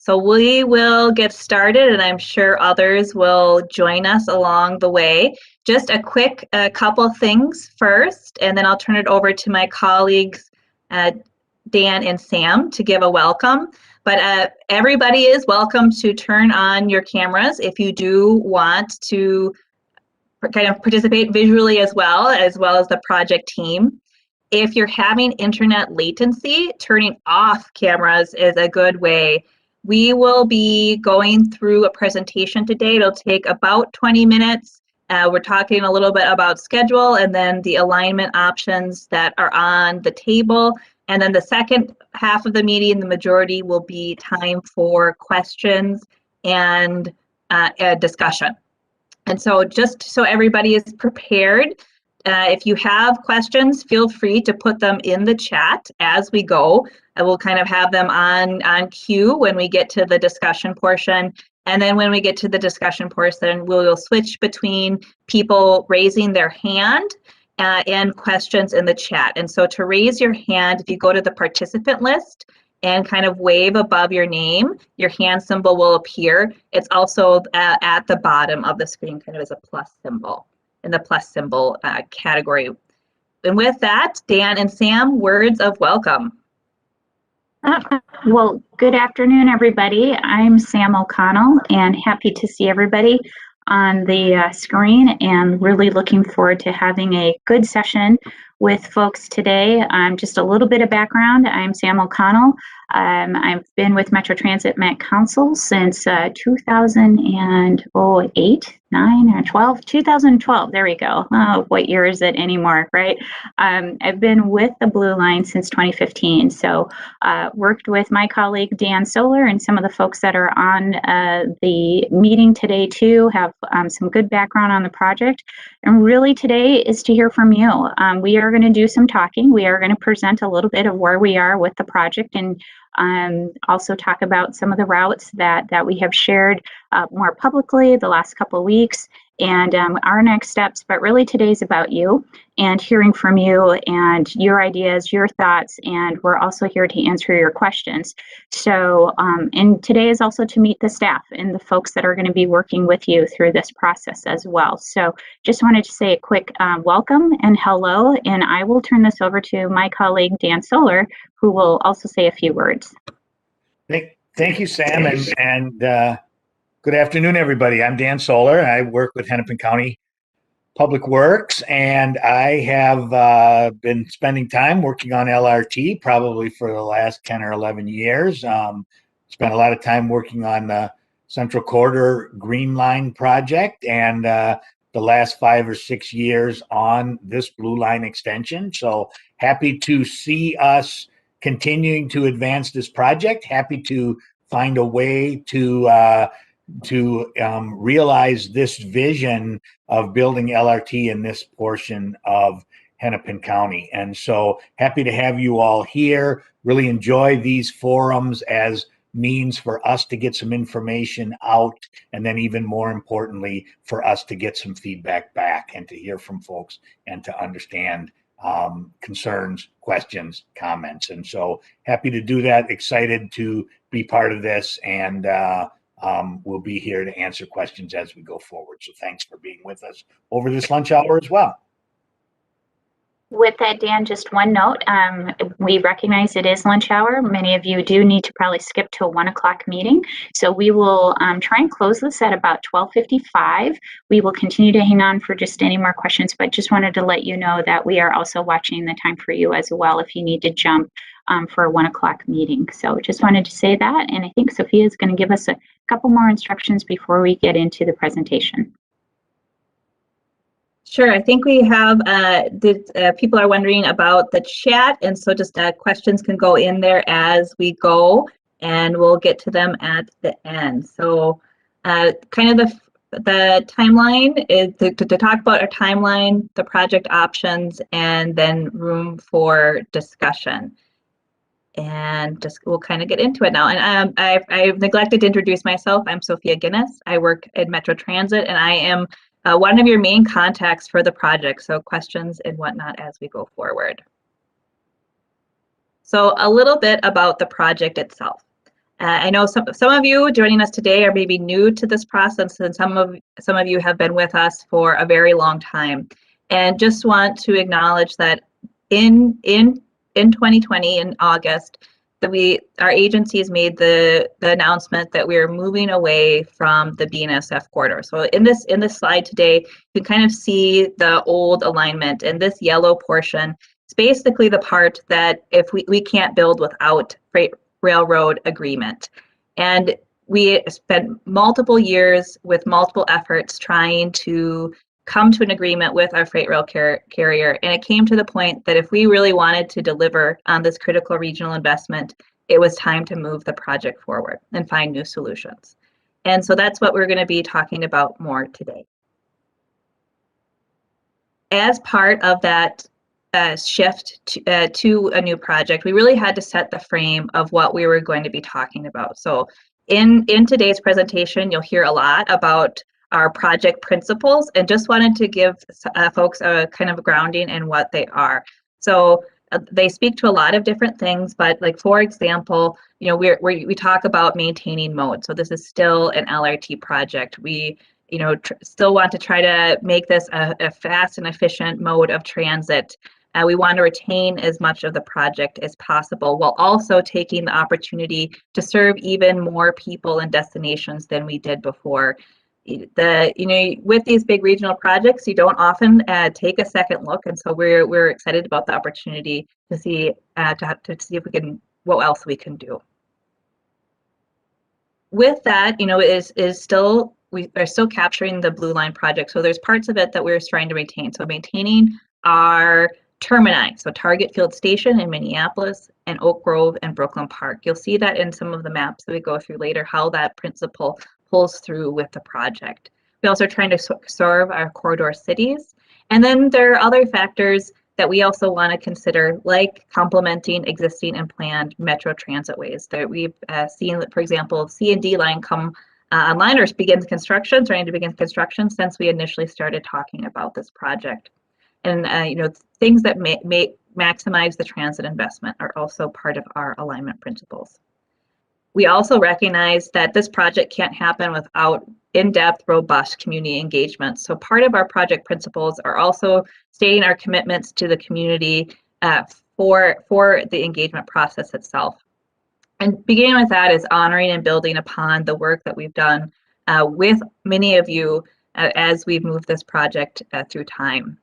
So we will get started, and I'm sure others will join us along the way. Just a quick couple things first, and then I'll turn it over to my colleagues, Dan and Sam, to give a welcome. But everybody is welcome to turn on your cameras if you do want to kind of participate visually as well as the project team. If you're having internet latency, turning off cameras is a good way. We will be going through a presentation today. It'll take about 20 minutes. We're talking a little bit about schedule and then the alignment options that are on the table. And then the second half of the meeting, the majority will be time for questions and a discussion. And so just so everybody is prepared, if you have questions, feel free to put them in the chat as we go. I will kind of have them on cue when we get to the discussion portion. And then when we get to the discussion portion, we'll switch between people raising their hand and questions in the chat. And so to raise your hand, if you go to the participant list and kind of wave above your name, your hand symbol will appear. It's also at the bottom of the screen, kind of as a plus symbol, in the plus symbol category. And with that, Dan and Sam, words of welcome. Well, good afternoon, everybody. I'm Sam O'Connell, and happy to see everybody on the screen, and really looking forward to having a good session with folks today. Just a little bit of background. I'm Sam O'Connell. I've been with Metro Transit Met Council since 2008, 9 or 12, 2012, there we go. Oh, what year is it anymore, right? I've been with the Blue Line since 2015, so worked with my colleague Dan Solar and some of the folks that are on the meeting today too, have some good background on the project. And really today is to hear from you. We are going to do some talking. We are going to present a little bit of where we are with the project, and also talk about some of the routes that we have shared more publicly the last couple of weeks, and our next steps. But really today's about you and hearing from you and your ideas, your thoughts, and we're also here to answer your questions. So, and today is also to meet the staff and the folks that are going to be working with you through this process as well. So just wanted to say a quick welcome and hello, and I will turn this over to my colleague Dan Solar, who will also say a few words. Thank you, Sam, and good afternoon, everybody. I'm Dan Solar. I work with Hennepin County Public Works, and I have been spending time working on LRT probably for the last 10 or 11 years. Spent a lot of time working on the Central Corridor Green Line project, and the last 5 or 6 years on this Blue Line extension. So happy to see us continuing to advance this project. Happy to find a way to realize this vision of building LRT in this portion of Hennepin County. And so happy to have you all here. Really enjoy these forums as means for us to get some information out, and then even more importantly, for us to get some feedback back and to hear from folks and to understand concerns, questions, comments. And so happy to do that. Excited to be part of this, and we'll be here to answer questions as we go forward. So thanks for being with us over this lunch hour as well. With that, Dan, just one note. We recognize it is lunch hour. Many of you do need to probably skip to a 1 o'clock meeting. So we will try and close this at about 12:55. We will continue to hang on for just any more questions, but just wanted to let you know that we are also watching the time for you as well if you need to jump for a 1 o'clock meeting. So just wanted to say that. And I think Sophia is going to give us a couple more instructions before we get into the presentation. Sure, I think we have, people are wondering about the chat, and so just questions can go in there as we go, and we'll get to them at the end. So kind of the timeline is to talk about our timeline, the project options, and then room for discussion. And just we'll kind of get into it now. And I've neglected to introduce myself. I'm Sophia Guinness. I work at Metro Transit, and I am one of your main contacts for the project, so questions and whatnot as we go forward. So a little bit about the project itself. I know some of you joining us today are maybe new to this process, and some of you have been with us for a very long time. And just want to acknowledge that in 2020, in August, that our agencies made the announcement that we're moving away from the BNSF corridor. So in this slide today, you can kind of see the old alignment, and this yellow portion is basically the part that if we can't build without freight railroad agreement. And we spent multiple years with multiple efforts trying to come to an agreement with our freight rail carrier, and it came to the point that if we really wanted to deliver on this critical regional investment, it was time to move the project forward and find new solutions. And so that's what we're going to be talking about more today. As part of that shift to a new project, we really had to set the frame of what we were going to be talking about. So in today's presentation, you'll hear a lot about our project principles, and just wanted to give folks a kind of grounding in what they are. So they speak to a lot of different things, but like, for example, you know, we talk about maintaining mode. So this is still an LRT project. We, you know, still want to try to make this a fast and efficient mode of transit. We want to retain as much of the project as possible, while also taking the opportunity to serve even more people and destinations than we did before. With these big regional projects, you don't often take a second look, and so we're excited about the opportunity to see if we can, what else we can do. With that, you know, we are still capturing the Blue Line project, so there's parts of it that we're trying to maintain. So maintaining our termini, so Target Field Station in Minneapolis and Oak Grove and Brooklyn Park. You'll see that in some of the maps that we go through later, how that principle pulls through with the project. We also are trying to serve our corridor cities. And then there are other factors that we also want to consider, like complementing existing and planned metro transit ways. That we've seen, for example, C&D line come online or begins construction, starting to begin construction since we initially started talking about this project. And you know, things that may maximize the transit investment are also part of our alignment principles. We also recognize that this project can't happen without in-depth, robust community engagement. So part of our project principles are also stating our commitments to the community for the engagement process itself. And beginning with that is honoring and building upon the work that we've done with many of you as we've moved this project through time.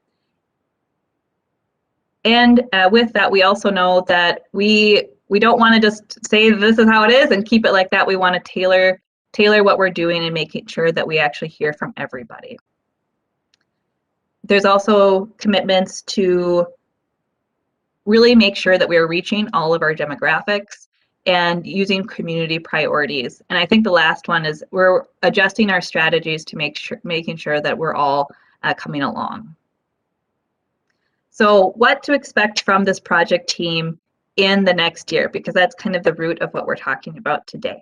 And with that, we also know that we don't want to just say this is how it is and keep it like that. We want to tailor what we're doing and making sure that we actually hear from everybody. There's also commitments to really make sure that we're reaching all of our demographics and using community priorities. And I think the last one is we're adjusting our strategies to making sure that we're all coming along. So what to expect from this project team in the next year, because that's kind of the root of what we're talking about today.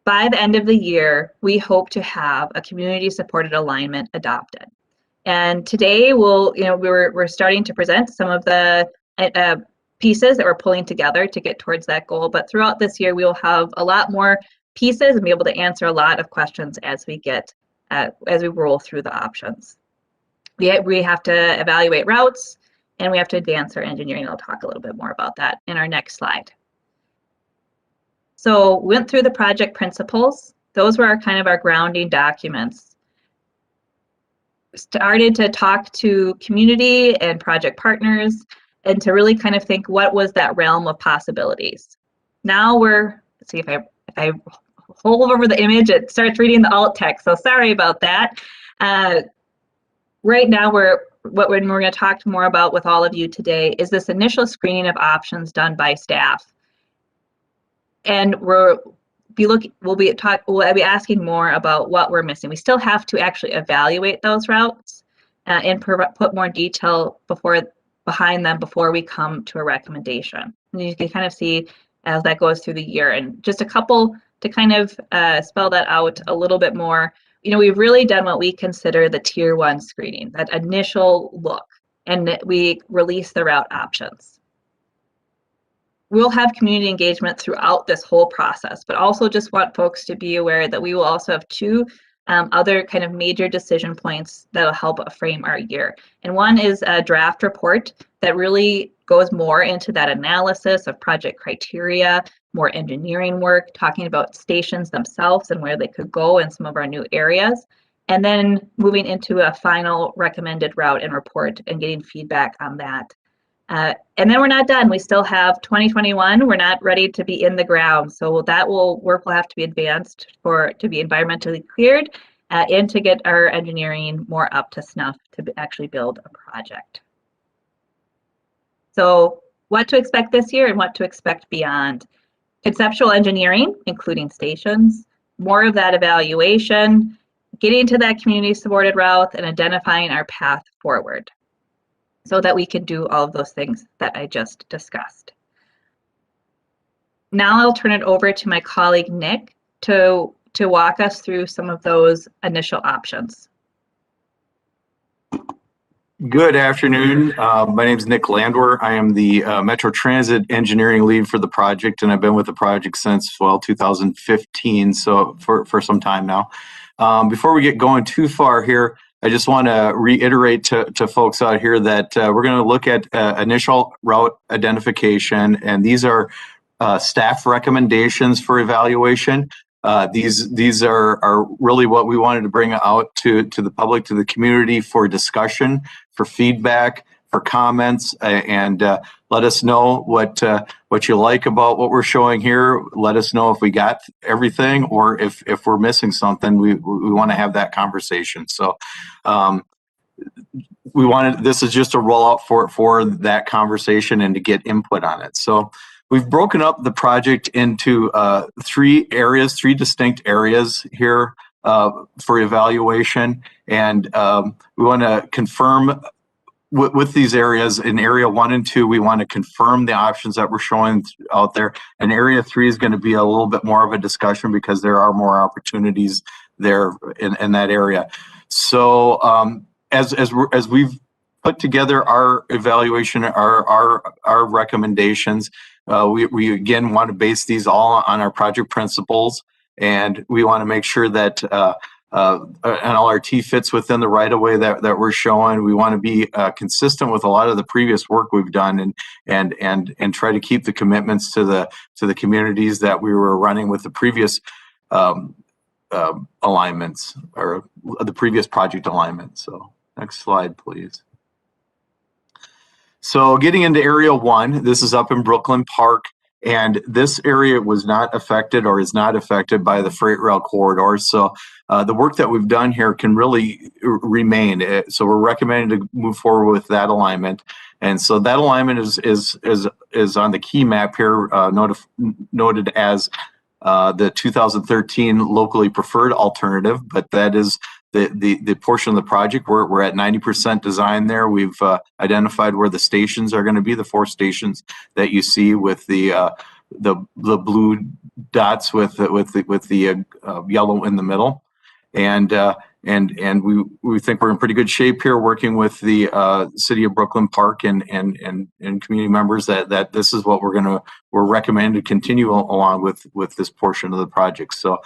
By the end of the year, we hope to have a community-supported alignment adopted. And today, we're starting to present some of the pieces that we're pulling together to get towards that goal. But throughout this year, we will have a lot more pieces and be able to answer a lot of questions as we roll through the options. We have to evaluate routes, and we have to advance our engineering. I'll talk a little bit more about that in our next slide. So went through the project principles. Those were our grounding documents. Started to talk to community and project partners and to really kind of think, what was that realm of possibilities? Now let's see if I hold over the image, it starts reading the alt text. So sorry about that. Right now, we're going to talk more about with all of you today is this initial screening of options done by staff. And we'll be asking more about what we're missing. We still have to actually evaluate those routes and put more detail behind them before we come to a recommendation. And you can kind of see as that goes through the year. And just a couple to kind of spell that out a little bit more. You know, we've really done what we consider the tier 1 screening, that initial look, and we release the route options. we'll have community engagement throughout this whole process, but also just want folks to be aware that we will also have two other kind of major decision points that'll help frame our year. And one is a draft report that really goes more into that analysis of project criteria, more engineering work, talking about stations themselves and where they could go in some of our new areas. And then moving into a final recommended route and report and getting feedback on that. And then we're not done. We still have 2021. We're not ready to be in the ground. So that work will have to be advanced to be environmentally cleared and to get our engineering more up to snuff to actually build a project. So what to expect this year and what to expect beyond. Conceptual engineering, including stations, more of that evaluation, getting to that community supported route and identifying our path forward, so that we can do all of those things that I just discussed. Now I'll turn it over to my colleague, Nick, to walk us through some of those initial options. Good afternoon. My name is Nick Landwehr. I am the Metro Transit engineering lead for the project, and I've been with the project since, well, 2015, so for some time now. Before we get going too far here, I just want to reiterate to folks out here that we're going to look at initial route identification, and these are staff recommendations for evaluation. These are really what we wanted to bring out to the public, to the community for discussion, for feedback, for comments, and let us know what you like about what we're showing here. Let us know if we got everything or if we're missing something. We want to have that conversation. So this is just a rollout for that conversation and to get input on it. So we've broken up the project into three distinct areas here for evaluation, and we want to confirm with these areas. In area 1 and 2, we want to confirm the options that we're showing out there. And area 3 is going to be a little bit more of a discussion because there are more opportunities there in that area. So as we've put together our evaluation, our recommendations, we again want to base these all on our project principles, and we want to make sure that an LRT fits within the right of way that we're showing. We want to be consistent with a lot of the previous work we've done, and try to keep the commitments to the communities that we were running with the previous alignments, or the previous project alignment. So next slide, please. So getting into area 1, this is up in Brooklyn Park, and this area was not affected or is not affected by the freight rail corridor. So the work that we've done here can really remain. So we're recommending to move forward with that alignment. And so that alignment is on the key map here, noted as the 2013 locally preferred alternative, but that is the portion of the project where we're at 90% design there. We've identified where the stations are going to be, the 4 stations that you see with the blue dots with the yellow in the middle, and we think we're in pretty good shape here, working with the city of Brooklyn Park and community members that this is what we're recommending to continue along with this portion of the project. So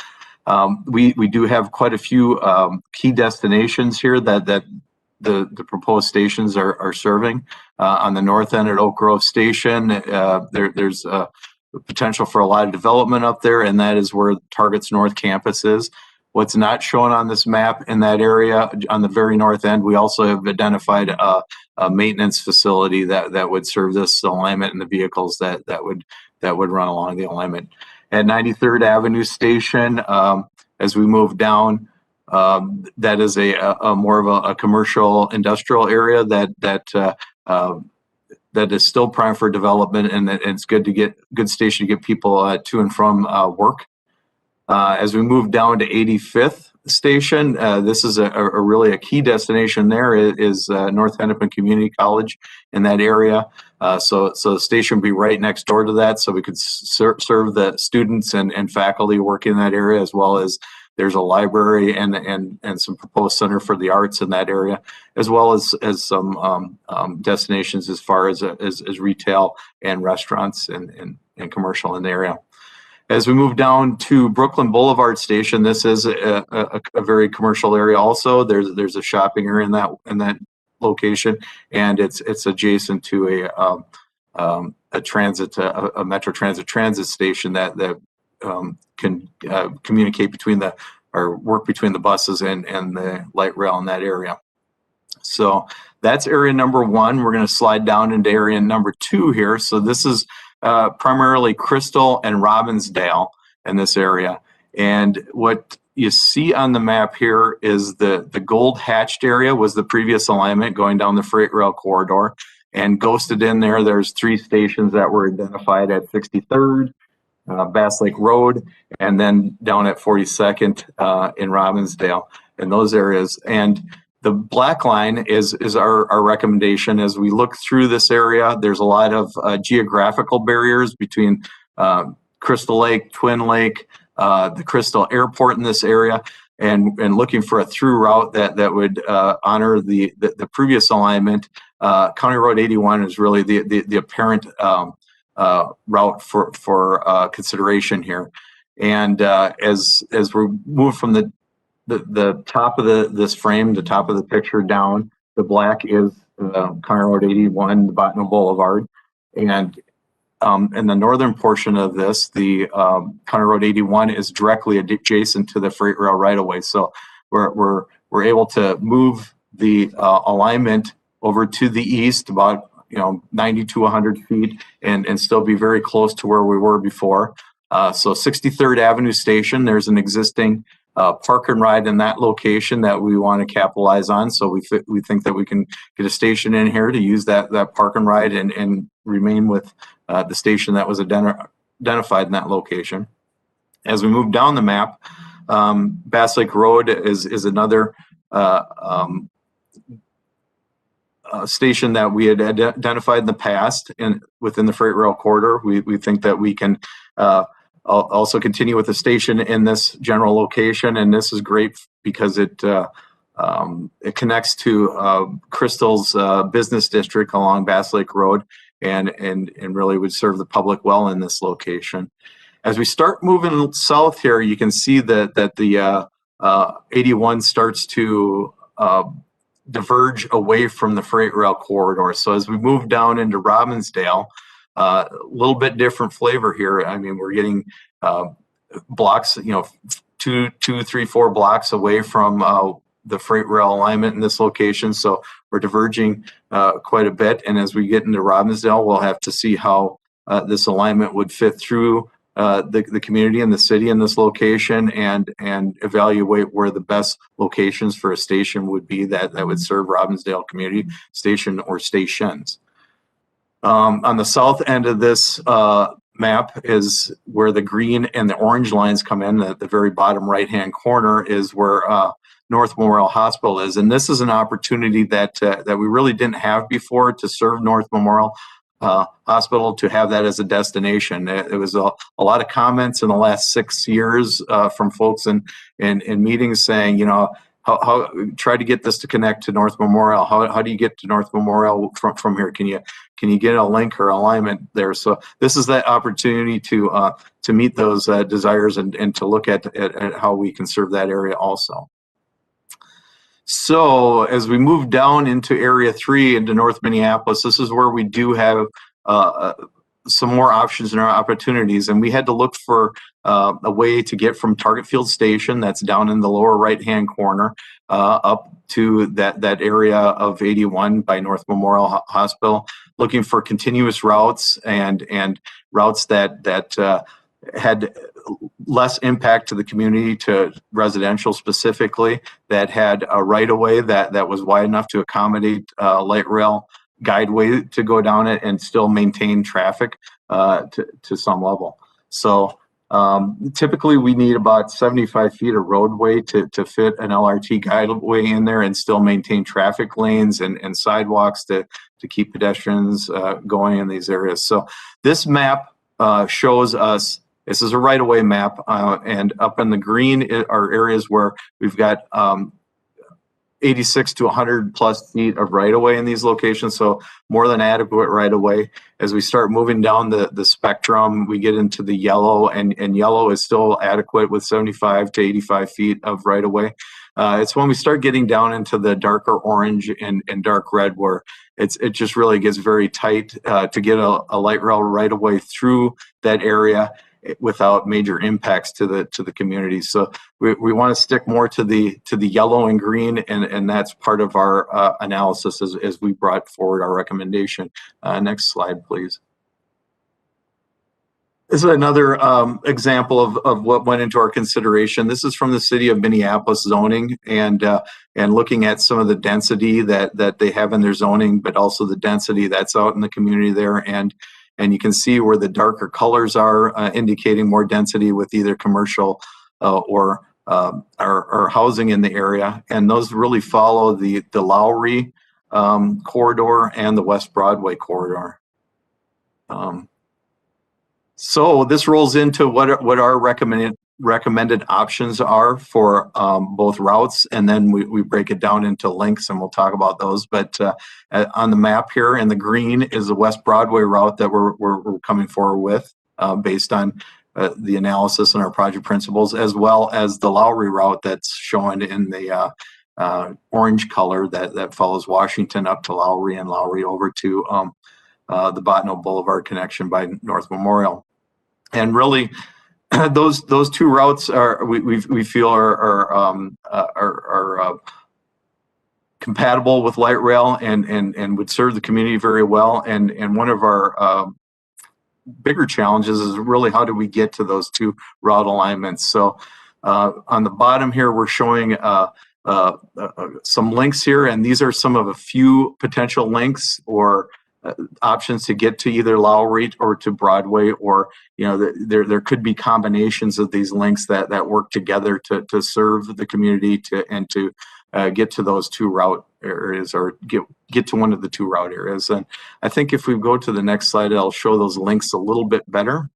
we do have quite a few key destinations here that the proposed stations are serving. On the north end at Oak Grove Station, there's potential for a lot of development up there, and that is where Target's North Campus is. What's not shown on this map in that area, on the very north end, we also have identified a maintenance facility that would serve this alignment and the vehicles that would run along the alignment. At 93rd Avenue Station, as we move down, that is a more of a commercial industrial area that is still prime for development, and it's good station to get people to and from work. As we move down to 85th Station, this is a really a key destination. There is North Hennepin Community College in that area. So the station would be right next door to that, so we could serve the students and faculty working in that area, as well as There's a library and some proposed center for the arts in that area, as well as some destinations as far as retail and restaurants and commercial in the area. As we move down to Brooklyn Boulevard Station, this is a very commercial area also. There's a shopping area in that location, and it's adjacent to a transit, a Metro Transit station that can communicate between or work between the buses and the light rail in that area. So that's area number one. We're going to slide down into area number two here. So this is primarily Crystal and Robbinsdale in this area. And what you see on the map here is the gold hatched area was the previous alignment going down the freight rail corridor, and ghosted in there. There's 3 stations that were identified at 63rd, Bass Lake Road, and then down at 42nd in Robbinsdale, in those areas. And the black line is our recommendation. As we look through this area, there's a lot of geographical barriers between Crystal Lake, Twin Lake, the Crystal Airport in this area, and looking for a through route that would honor the previous alignment. County Road 81 is really the apparent route for consideration here. And as we move from the top of this frame, the top of the picture down, the black is County Road 81, the Botno Boulevard, and in the northern portion of this, the County Road 81 is directly adjacent to the freight rail right of way. So we're able to move the alignment over to the east about 90 to 100 feet and still be very close to where we were before. So 63rd Avenue Station, there's an existing park and ride in that location that we want to capitalize on. So we think that we can get a station in here to use that park and ride and remain with the station that was identified in that location. As we move down the map, Bass Lake Road is another station that we had identified in the past and within the freight rail corridor. We think that we can also continue with the station in this general location, and this is great because it connects to Crystal's business district along Bass Lake Road, and really would serve the public well in this location. As we start moving south here, you can see that the 81 starts to diverge away from the freight rail corridor. So as we move down into Robbinsdale, a little bit different flavor here. I mean, we're getting blocks, 2, 3, 4 blocks away from the freight rail alignment in this location. So we're diverging quite a bit. And as we get into Robbinsdale, we'll have to see how this alignment would fit through the community and the city in this location, and evaluate where the best locations for a station would be that would serve Robbinsdale community, station or stations. On the south end of this map is where the green and the orange lines come in. At the very bottom right-hand corner is where North Memorial Hospital is. And this is an opportunity that we really didn't have before to serve North Memorial Hospital, to have that as a destination. It was a lot of comments in the last 6 years from folks in meetings saying, how try to get this to connect to North Memorial. How do you get to North Memorial from here? Can you get a link or alignment there? So this is that opportunity to meet those desires and to look at how we can serve that area also. So as we move down into Area 3 into North Minneapolis, this is where we do have some more options and opportunities, and we had to look for a way to get from Target Field Station, that's down in the lower right-hand corner, up to that area of 81 by North Memorial Hospital, looking for continuous routes and routes that had less impact to the community, to residential specifically, that had a right-of-way that was wide enough to accommodate light rail guideway to go down it and still maintain traffic to some level. So typically we need about 75 feet of roadway to fit an LRT guideway in there and still maintain traffic lanes and sidewalks to keep pedestrians going in these areas. So this map shows us This is a right-of-way map, and up in the green are areas where we've got 86 to 100 plus feet of right-of-way in these locations, so more than adequate right-of-way. As we start moving down the spectrum, we get into the yellow, and yellow is still adequate with 75 to 85 feet of right-of-way. It's when we start getting down into the darker orange and dark red where it just really gets very tight to get a light rail right-of-way through that area without major impacts to the community. So we want to stick more to the yellow and green, and that's part of our analysis as we brought forward our recommendation. Next slide, please. This is another example of what went into our consideration. This is from the city of Minneapolis zoning, and looking at some of the density that they have in their zoning, but also the density that's out in the community there. And you can see where the darker colors are indicating more density with either commercial or housing in the area. And those really follow the Lowry corridor and the West Broadway corridor. So this rolls into what our recommended options are for both routes, and then we break it down into links, and we'll talk about those. But on the map here in the green is the West Broadway route that we're coming forward with based on the analysis and our project principles, as well as the Lowry route that's shown in the orange color that follows Washington up to Lowry, and Lowry over to the Bottineau Boulevard connection by North Memorial. And really, those two routes are we feel are compatible with light rail and would serve the community very well. And one of our bigger challenges is really how do we get to those two route alignments. So on the bottom here, we're showing some links here, and these are some of a few potential links or options to get to either Lowry or to Broadway, or there could be combinations of these links that work together to serve the community and to get to those two route areas, or get to one of the two route areas. And I think if we go to the next slide, I'll show those links a little bit better.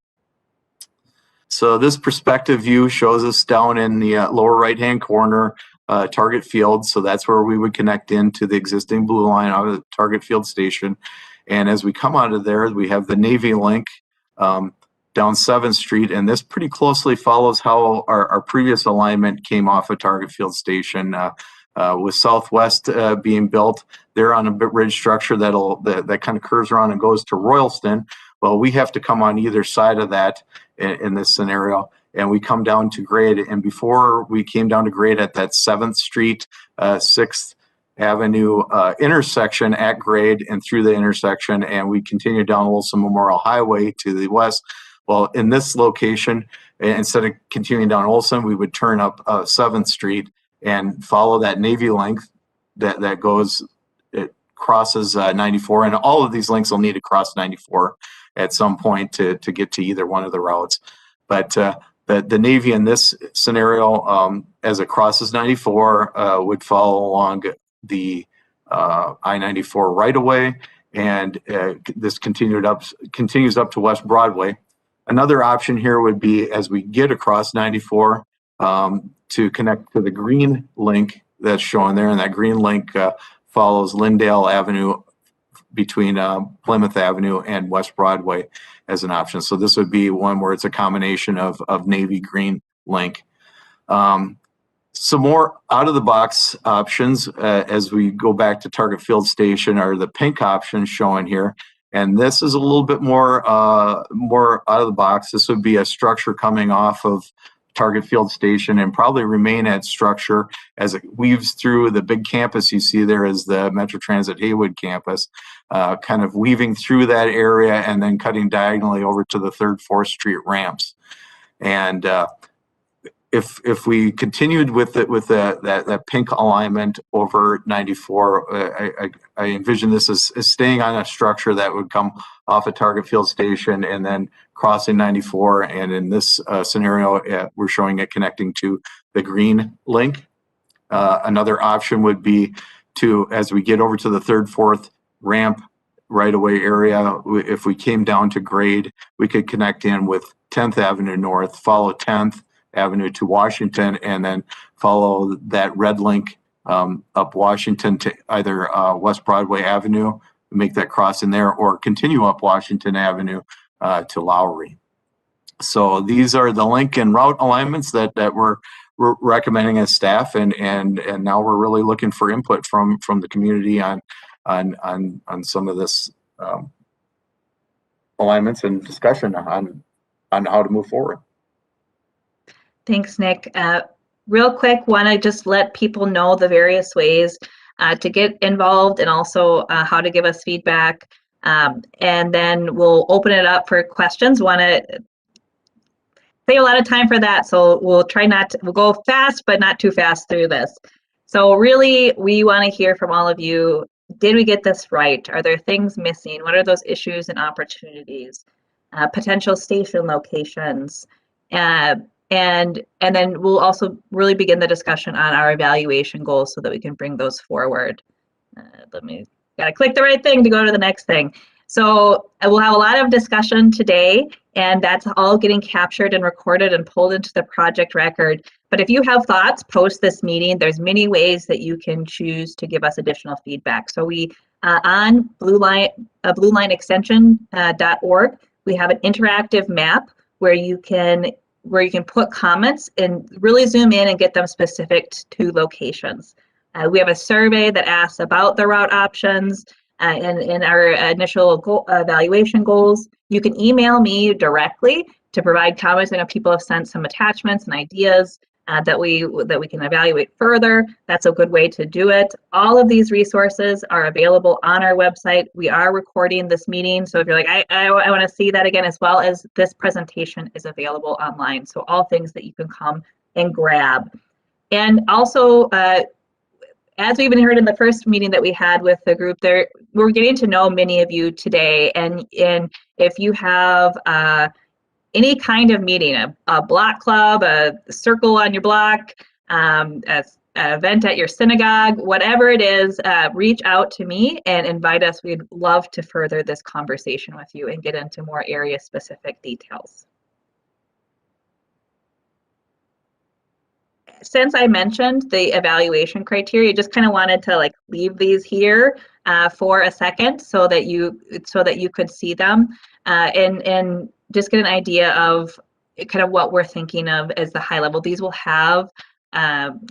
So this perspective view shows us down in the lower right hand corner Target Field. So that's where we would connect into the existing blue line out of the Target Field station. And as we come out of there, we have the Navy Link down 7th Street, and this pretty closely follows how our previous alignment came off of Target Field Station. With Southwest being built, they're on a bridge structure that kind of curves around and goes to Royalston. Well, we have to come on either side of that in this scenario, and we come down to grade. And before we came down to grade at that 7th Street, 6th Avenue intersection at grade and through the intersection, and we continue down Wilson Memorial Highway to the west. Well, in this location, instead of continuing down Olson, we would turn up 7th Street and follow that Navy link that goes, it crosses 94, and all of these links will need to cross 94 at some point to get to either one of the routes. But the Navy in this scenario, as it crosses 94, would follow along the I-94 right away, and this continues up to West Broadway. Another option here would be, as we get across 94, to connect to the green link that's shown there, and that green link follows Lyndale Avenue between Plymouth Avenue and West Broadway as an option. So this would be one where it's a combination of Navy green link. Some more out-of-the-box options as we go back to Target Field Station are the pink options shown here. And this is a little bit more out of the box. This would be a structure coming off of Target Field Station and probably remain at structure as it weaves through the big campus you see there is the Metro Transit Haywood campus, kind of weaving through that area and then cutting diagonally over to the 3rd, 4th Street ramps. And if we continued with that pink alignment over 94, I envision this as staying on a structure that would come off of Target Field Station and then crossing 94. And in this scenario, we're showing it connecting to the green link. Another option would be to, as we get over to the 3rd, 4th ramp right-of-way area. If we came down to grade, we could connect in with 10th Avenue North, follow 10th Avenue to Washington, and then follow that red link up Washington to either West Broadway Avenue, make that crossing there, or continue up Washington Avenue to Lowry. So these are the link and route alignments that we're recommending as staff, and now we're really looking for input from the community on some of this alignments and discussion on how to move forward. Thanks, Nick. Real quick, want to just let people know the various ways to get involved, and also how to give us feedback. And then we'll open it up for questions. Want to save a lot of time for that, so we'll try we'll go fast, but not too fast through this. So really, we want to hear from all of you. Did we get this right? Are there things missing? What are those issues and opportunities? Potential station locations. And then we'll also really begin the discussion on our evaluation goals so that we can bring those forward. Gotta click the right thing to go to the next thing. So we'll have a lot of discussion today, and that's all getting captured and recorded and pulled into the project record. But if you have thoughts post this meeting, there's many ways that you can choose to give us additional feedback. So we on bluelineextension.org, we have an interactive map where you can put comments and really zoom in and get them specific to locations. We have a survey that asks about the route options and in our initial evaluation goals. You can email me directly to provide comments. I know people have sent some attachments and ideas that we can evaluate further. That's a good way to do it. All of these resources are available on our website. We are recording this meeting, so if you're like, I want to see that again, as well as this presentation is available online. So all things that you can come and grab. And also, as we even heard in the first meeting that we had with the group there, we're getting to know many of you today. And if you have any kind of meeting, a block club, a circle on your block, an event at your synagogue, whatever it is, reach out to me and invite us. We'd love to further this conversation with you and get into more area specific details. Since I mentioned the evaluation criteria, just kind of wanted to leave these here for a second so that you could see them and just get an idea of kind of what we're thinking of as the high level. These will have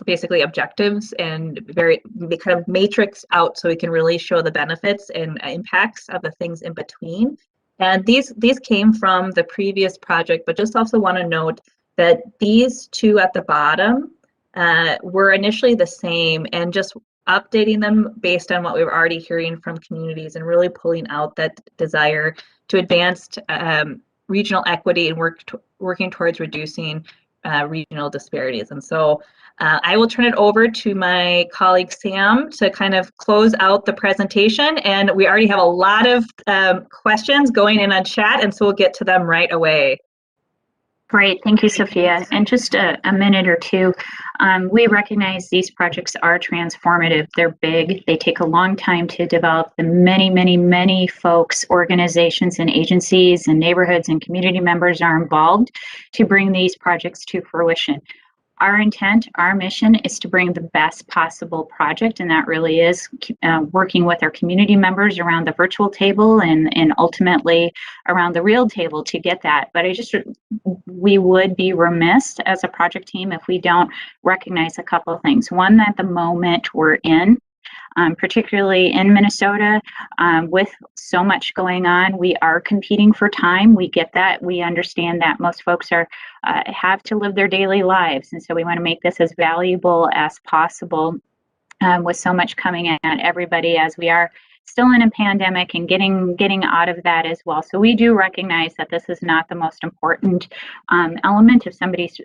basically objectives and kind of matrix out so we can really show the benefits and impacts of the things in between. And these came from the previous project, but just also want to note that these two at the bottom were initially the same, and just updating them based on what we were already hearing from communities and really pulling out that desire to advance regional equity and working towards reducing regional disparities. And so I will turn it over to my colleague Sam to kind of close out the presentation, and we already have a lot of questions going in on chat, and so we'll get to them right away. Great, thank you, Sophia. And just a minute or two, we recognize these projects are transformative. They're big. They take a long time to develop. The many folks, organizations and agencies and neighborhoods and community members are involved to bring these projects to fruition. Our intent, our mission is to bring the best possible project, and that really is working with our community members around the virtual table and ultimately around the real table to get that. But we would be remiss as a project team if we don't recognize a couple of things. One, that the moment we're in, particularly in Minnesota, with so much going on, we are competing for time. We get that. We understand that most folks have to live their daily lives, and so we want to make this as valuable as possible with so much coming at everybody as we are still in a pandemic and getting out of that as well. So we do recognize that this is not the most important element of somebody's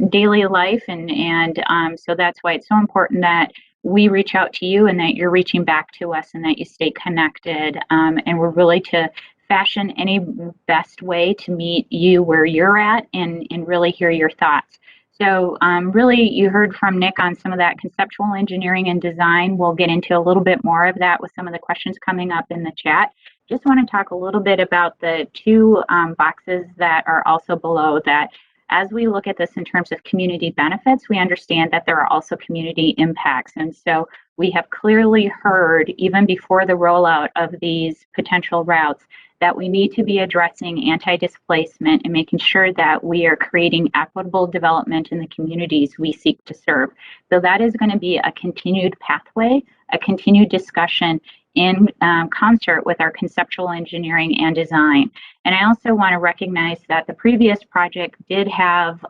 daily life, and so that's why it's so important that we reach out to you and that you're reaching back to us and that you stay connected, and we're really to fashion any best way to meet you where you're at and really hear your thoughts. So really, you heard from Nick on some of that conceptual engineering and design. We'll get into a little bit more of that with some of the questions coming up in the chat. Just want to talk a little bit about the two boxes that are also below that. As we look at this in terms of community benefits, we understand that there are also community impacts. And so we have clearly heard, even before the rollout of these potential routes, that we need to be addressing anti-displacement and making sure that we are creating equitable development in the communities we seek to serve. So that is going to be a continued pathway, a continued discussion in concert with our conceptual engineering and design. And I also want to recognize that the previous project did have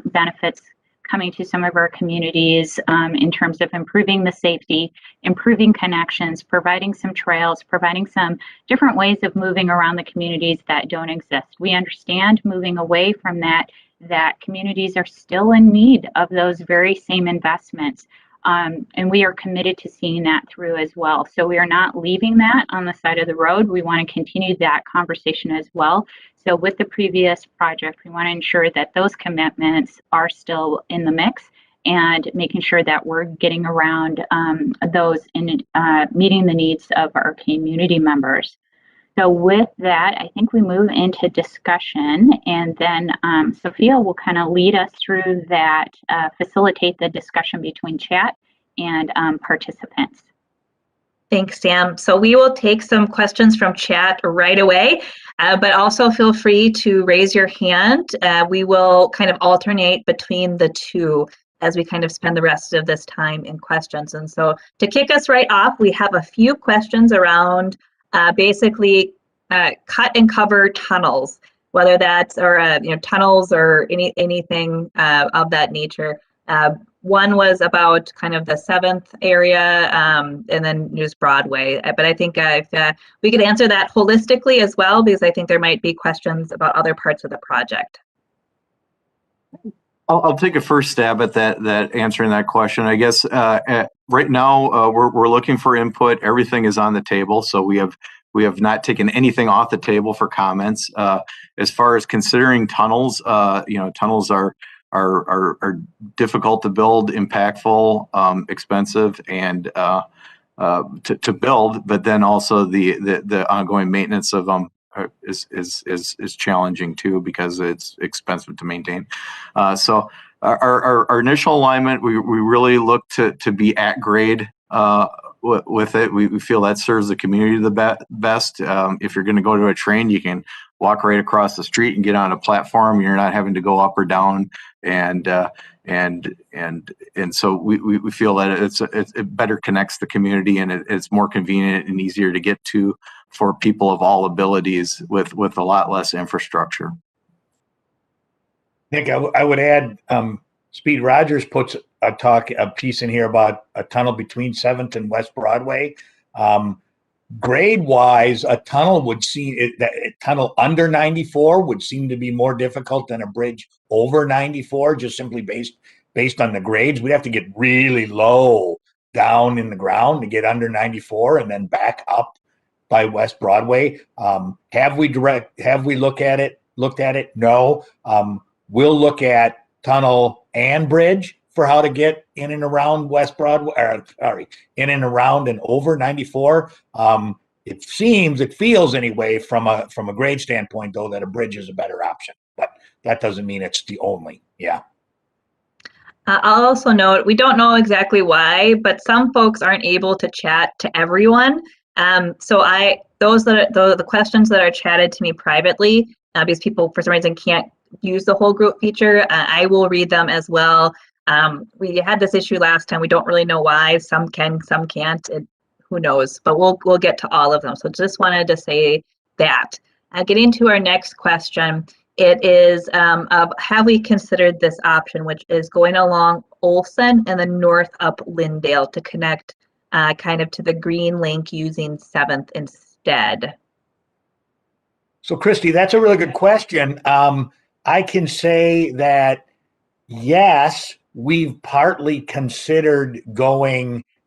benefits coming to some of our communities in terms of improving the safety, improving connections, providing some trails, providing some different ways of moving around the communities that don't exist. We understand moving away from that communities are still in need of those very same investments. And we are committed to seeing that through as well. So we are not leaving that on the side of the road. We want to continue that conversation as well. So with the previous project, we want to ensure that those commitments are still in the mix and making sure that we're getting around those and meeting the needs of our community members. So with that, I think we move into discussion, and then Sophia will kind of lead us through that, facilitate the discussion between chat and participants. Thanks, Sam. So we will take some questions from chat right away, but also feel free to raise your hand. We will kind of alternate between the two as we kind of spend the rest of this time in questions. And so to kick us right off, we have a few questions around basically cut and cover tunnels, whether that's tunnels or anything of that nature. One was about kind of the 7th area and then just Broadway. But I think if we could answer that holistically as well, because I think there might be questions about other parts of the project. I'll take a first stab at that answering that question. I guess right now we're looking for input. Everything is on the table, so we have not taken anything off the table for comments. As far as considering tunnels, tunnels are difficult to build, impactful, expensive, and to build. But then also the ongoing maintenance of them is challenging too, because it's expensive to maintain. So our initial alignment, we really look to be at grade with it. We feel that serves the community the best. If you're going to go to a train, you can walk right across the street and get on a platform. You're not having to go up or down, and so we feel that it better connects the community, and it's more convenient and easier to get to for people of all abilities with a lot less infrastructure. Nick, I would add, Speed Rogers puts a piece in here about a tunnel between 7th and West Broadway. Grade-wise, a tunnel tunnel under 94 would seem to be more difficult than a bridge over 94, just simply based on the grades. We'd have to get really low down in the ground to get under 94 and then back up by West Broadway. Have we looked at it? No. We'll look at tunnel and bridge for how to get in and around West Broadway, in and around and over 94. It feels anyway from a grade standpoint, though, that a bridge is a better option, but that doesn't mean it's the only. Yeah. I'll also note, we don't know exactly why, but some folks aren't able to chat to everyone. So the questions that are chatted to me privately, because people for some reason can't use the whole group feature, I will read them as well. We had this issue last time. We don't really know why. Some can, some can't. Who knows? But we'll get to all of them. So just wanted to say that. Getting to our next question, it is have we considered this option, which is going along Olson and then north up Lyndale to connect kind of to the Green Link using 7th instead? So Christy, that's a really good question. I can say that yes, we've partly considered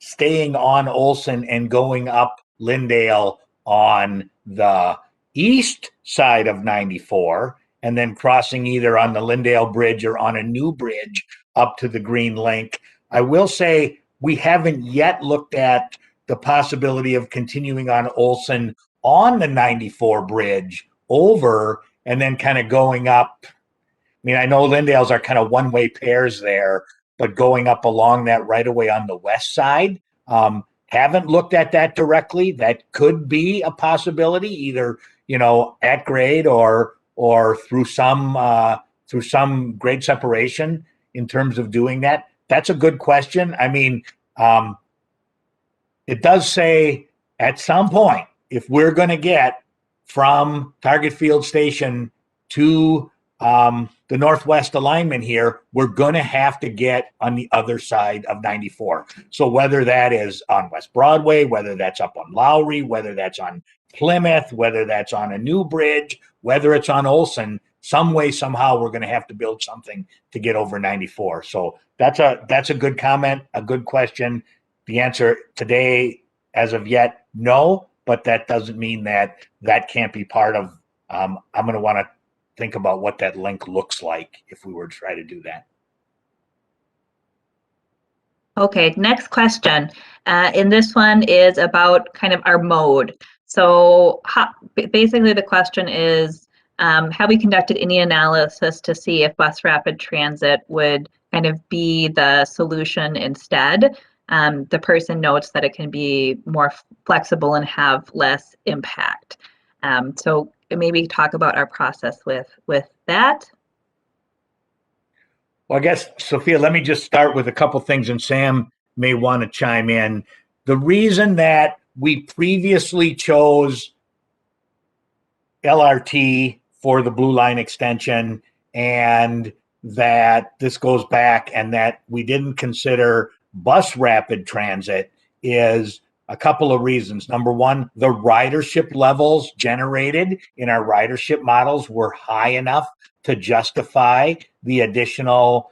staying on Olson and going up Lyndale on the east side of 94 and then crossing either on the Lindale Bridge or on a new bridge up to the Green Link. I will say we haven't yet looked at the possibility of continuing on Olson on the 94 bridge over and then kind of going up. I mean, I know Lindales are kind of one-way pairs there, but going up along that right away on the west side. Haven't looked at that directly. That could be a possibility, either, you know, at grade or through some grade separation in terms of doing that. That's a good question. I mean, it does say at some point, if we're going to get from Target Field Station to the northwest alignment here, we're going to have to get on the other side of 94. So whether that is on West Broadway, whether that's up on Lowry, whether that's on Plymouth, whether that's on a new bridge, whether it's on Olson, some way, somehow, we're going to have to build something to get over 94. So that's a good comment, a good question. The answer today, as of yet, no, but that doesn't mean that can't be part of, I'm going to want to think about what that link looks like if we were to try to do that. Okay, next question. And this one is about kind of our mode. So basically the question is, have we conducted any analysis to see if bus rapid transit would kind of be the solution instead? The person notes that it can be more flexible and have less impact. So maybe talk about our process with that. Well, I guess, Sophia, let me just start with a couple things, and Sam may want to chime in. The reason that we previously chose LRT for the Blue Line extension, and that this goes back, and that we didn't consider bus rapid transit is a couple of reasons. Number one, the ridership levels generated in our ridership models were high enough to justify the additional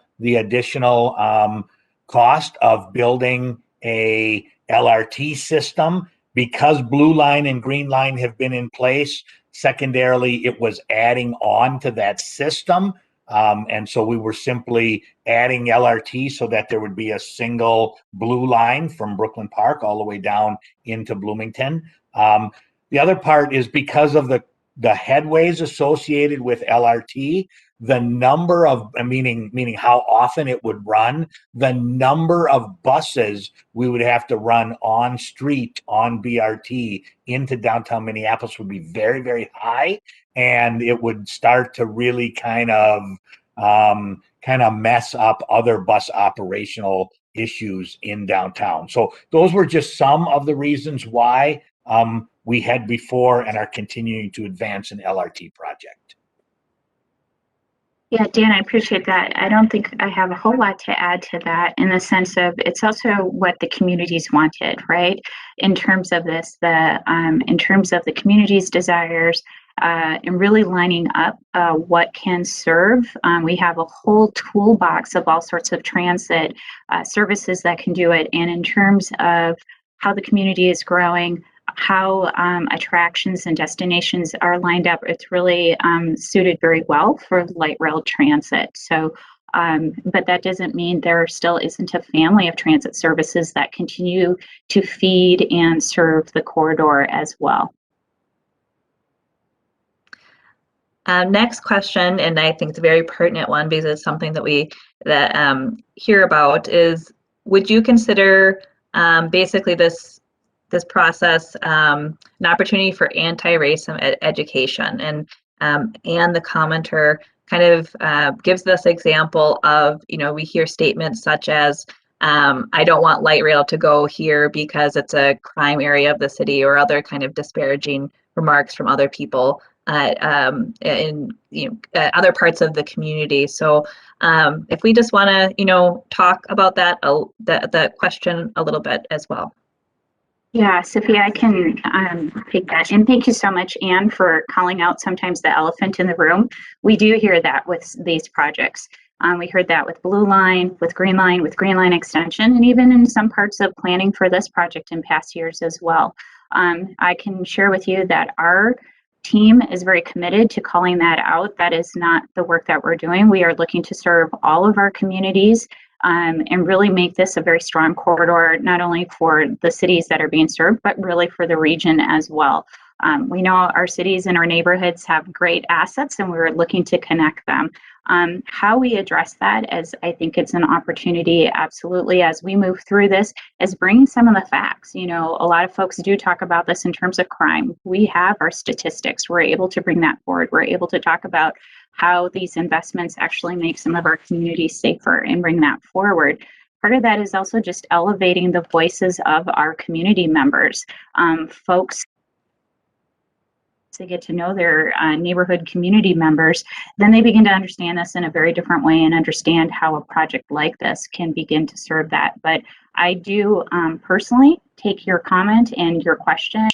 cost of building a LRT system. Because Blue Line and Green Line have been in place, secondarily, it was adding on to that system. And so we were simply adding LRT so that there would be a single Blue Line from Brooklyn Park all the way down into Bloomington. The other part is because of the headways associated with LRT, the number of, meaning how often it would run, the number of buses we would have to run on street on BRT into downtown Minneapolis would be very, very high. And it would start to really kind of mess up other bus operational issues in downtown. So those were just some of the reasons why we had before and are continuing to advance an LRT project. Yeah, Dan, I appreciate that. I don't think I have a whole lot to add to that, in the sense of it's also what the communities wanted, right? In terms of this, in terms of the community's desires, and really lining up what can serve. We have a whole toolbox of all sorts of transit services that can do it. And in terms of how the community is growing, how attractions and destinations are lined up, it's really suited very well for light rail transit. So, but that doesn't mean there still isn't a family of transit services that continue to feed and serve the corridor as well. Next question, and I think it's a very pertinent one because it's something that we hear about, is would you consider basically this process an opportunity for anti-racism education? And the commenter kind of gives this example of, we hear statements such as, I don't want light rail to go here because it's a crime area of the city, or other kind of disparaging remarks from other people in other parts of the community. So if we just want to talk about that question a little bit as well. Yeah, Sophia, I can take that. And thank you so much, Anne, for calling out sometimes the elephant in the room. We do hear that with these projects. We heard that with Blue Line, with Green Line Extension, and even in some parts of planning for this project in past years as well. I can share with you that our team is very committed to calling that out. That is not the work that we're doing. We are looking to serve all of our communities and really make this a very strong corridor, not only for the cities that are being served, but really for the region as well. We know our cities and our neighborhoods have great assets, and we're looking to connect them. How we address that, as I think it's an opportunity, absolutely, as we move through this, is bringing some of the facts. You know, a lot of folks do talk about this in terms of crime. We have our statistics. We're able to bring that forward. We're able to talk about how these investments actually make some of our communities safer and bring that forward. Part of that is also just elevating the voices of our community members. Folks to get to know their neighborhood community members, then they begin to understand this in a very different way and understand how a project like this can begin to serve that. But I do personally take your comment and your question,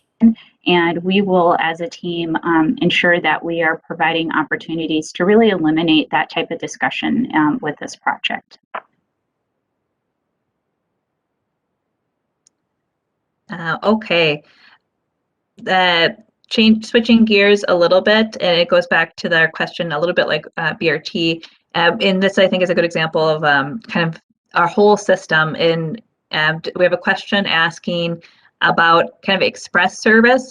and we will, as a team, ensure that we are providing opportunities to really eliminate that type of discussion with this project. Okay. Switching gears a little bit, and it goes back to the question a little bit like BRT. And this, I think, is a good example of kind of our whole system. We have a question asking about kind of express service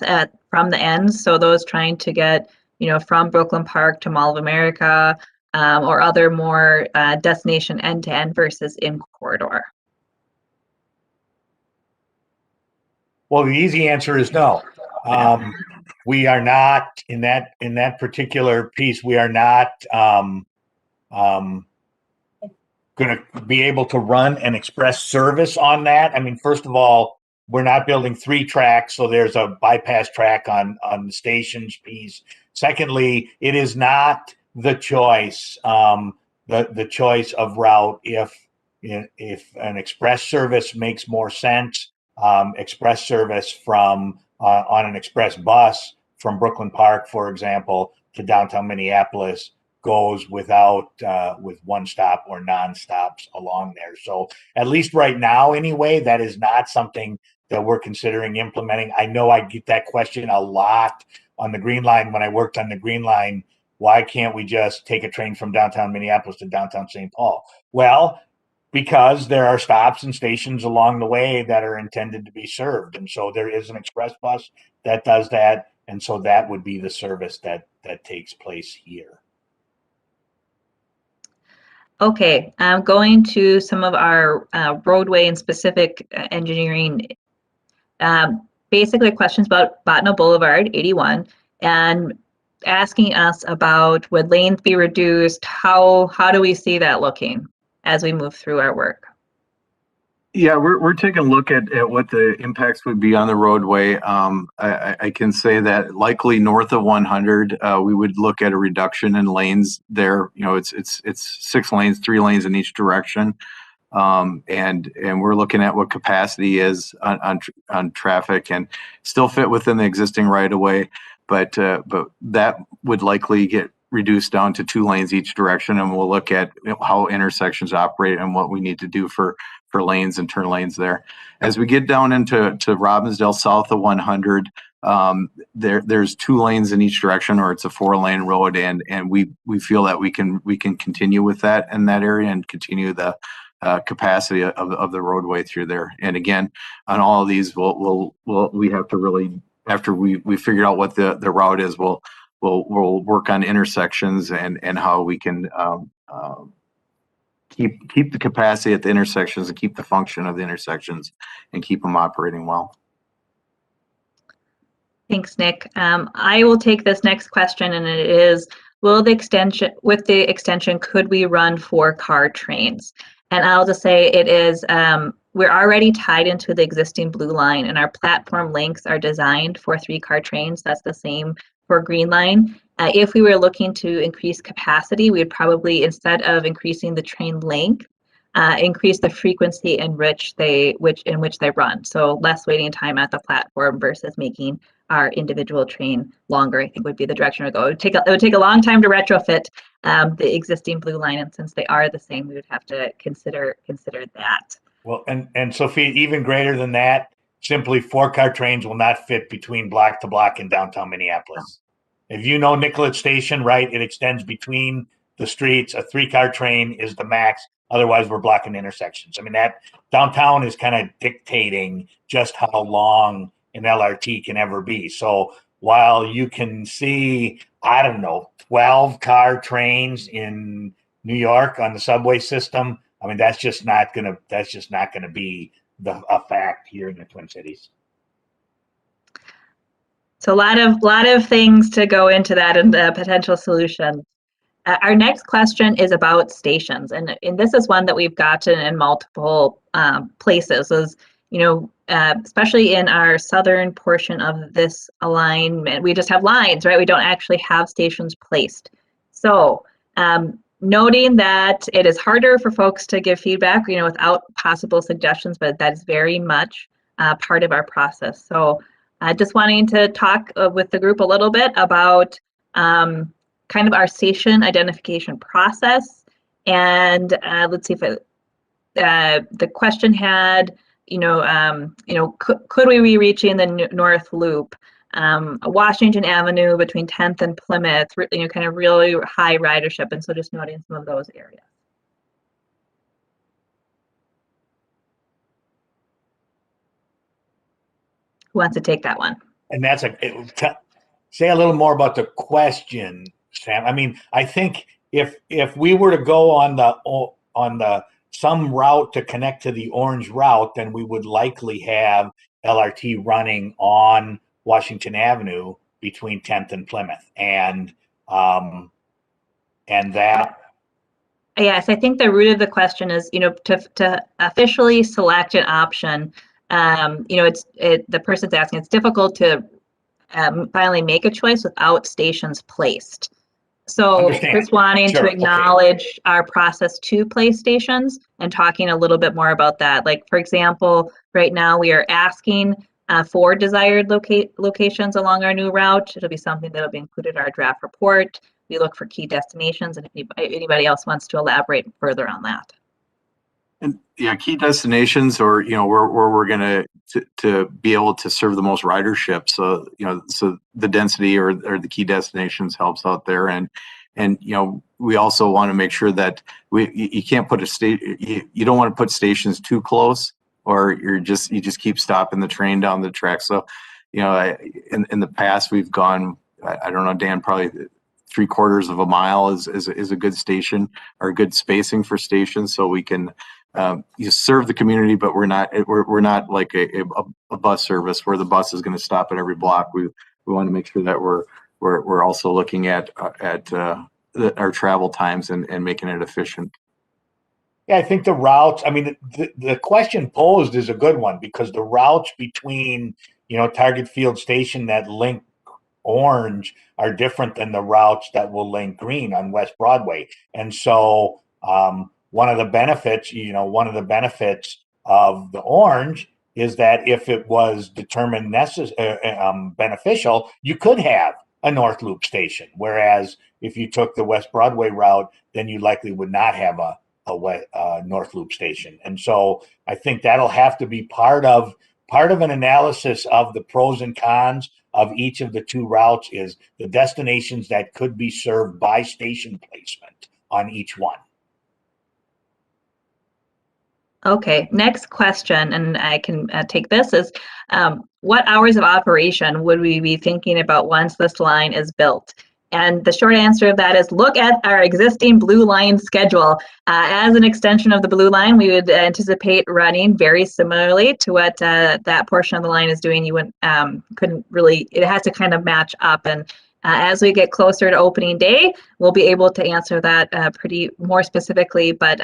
from the ends. So those trying to get, you know, from Brooklyn Park to Mall of America or other more destination end-to-end versus in corridor. Well, the easy answer is no. We are not in that particular piece. We are not going to be able to run an express service on that. I mean, first of all, we're not building 3 tracks, so there's a bypass track on the stations piece. Secondly, it is not the choice, the choice of route. If an express service makes more sense, express service from on an express bus from Brooklyn Park, for example, to downtown Minneapolis goes without with one stop or non-stops along there. So at least right now, anyway, that is not something that we're considering implementing. I know I get that question a lot on the Green Line when I worked on the Green Line. Why can't we just take a train from downtown Minneapolis to downtown St. Paul? Well, because there are stops and stations along the way that are intended to be served. And so there is an express bus that does that. And so that would be the service that takes place here. Okay, going to some of our roadway and specific engineering. Basically questions about Bottineau Boulevard 81 and asking us about, would lanes be reduced? How do we see that looking as we move through our work? Yeah, we're taking a look at what the impacts would be on the roadway. I can say that likely north of 100, we would look at a reduction in lanes there. You know, it's 6 lanes, 3 lanes in each direction. And we're looking at what capacity is on traffic and still fit within the existing right of way. But that would likely get reduced down to 2 lanes each direction. And we'll look at how intersections operate and what we need to do for lanes and turn lanes there. As we get down into Robbinsdale south of 100, there's 2 lanes in each direction, or it's a 4-lane road. And we feel that we can continue with that in that area and continue the capacity of the roadway through there. And again, on all of these, we have to really, after we figure out what the route is, we'll work on intersections and how we can keep the capacity at the intersections and keep the function of the intersections and keep them operating well. Thanks, Nick. I will take this next question, and it is, with the extension, could we run 4-car trains? And I'll just say it is, we're already tied into the existing Blue Line, and our platform lengths are designed for 3-car trains. That's the same for Green Line. If we were looking to increase capacity, we would probably, instead of increasing the train length, increase the frequency in which they run. So less waiting time at the platform versus making our individual train longer, I think would be the direction we go. It would take a long time to retrofit the existing Blue Line, and since they are the same, we would have to consider that. Well, and Sophia, even greater than that, simply 4-car trains will not fit between block to block in downtown Minneapolis. If you know Nicollet Station, right, it extends between the streets. A 3-car train is the max. Otherwise, we're blocking intersections. I mean, that downtown is kind of dictating just how long an LRT can ever be. So while you can see, I don't know, 12-car trains in New York on the subway system, I mean, that's just not gonna be a fact here in the Twin Cities. So a lot of things to go into that and potential solutions. Our next question is about stations, and this is one that we've gotten in multiple places. Is especially in our southern portion of this alignment, we just have lines, right? We don't actually have stations placed. So noting that it is harder for folks to give feedback, without possible suggestions, but that is very much part of our process. So just wanting to talk with the group a little bit about kind of our station identification process. And let's see if the question had, could we be reaching the North Loop, Washington Avenue between 10th and Plymouth, kind of really high ridership. And so just noting some of those areas. Who wants to take that one? And that's say a little more about the question, Sam. I mean, I think if we were to go on the some route to connect to the orange route, then we would likely have LRT running on Washington Avenue between 10th and Plymouth, and that. Yes, I think the root of the question is, to officially select an option. The person's asking. It's difficult to finally make a choice without stations placed. So just wanting to acknowledge our process to place stations and talking a little bit more about that. Like, for example, right now we are asking for desired locations along our new route. It'll be something that'll be included in our draft report. We look for key destinations, and if anybody else wants to elaborate further on that. And yeah, key destinations, or where we're going to be able to serve the most ridership. So so the density or the key destinations helps out there, and we also want to make sure that you can't put you don't want to put stations too close, or you just keep stopping the train down the track. So in the past we've gone, I don't know, Dan, probably 3/4 of a mile is a good station or good spacing for stations, so we can you serve the community, but we're not like a bus service where the bus is going to stop at every block. We want to make sure that we're also looking at our travel times and making it efficient. Yeah, I think the routes. I mean, the question posed is a good one, because the routes between Target Field Station that link orange are different than the routes that will link green on West Broadway, and so. One of the benefits of the orange is that if it was determined beneficial, you could have a North Loop station. Whereas if you took the West Broadway route, then you likely would not have a North Loop station. And so I think that'll have to be part of an analysis of the pros and cons of each of the two routes, is the destinations that could be served by station placement on each one. Okay, next question, and I can take this, is what hours of operation would we be thinking about once this line is built? And the short answer of that is look at our existing Blue Line schedule. As an extension of the Blue Line, we would anticipate running very similarly to what that portion of the line is doing. You couldn't really, it has to kind of match up, and as we get closer to opening day, we'll be able to answer that pretty more specifically. But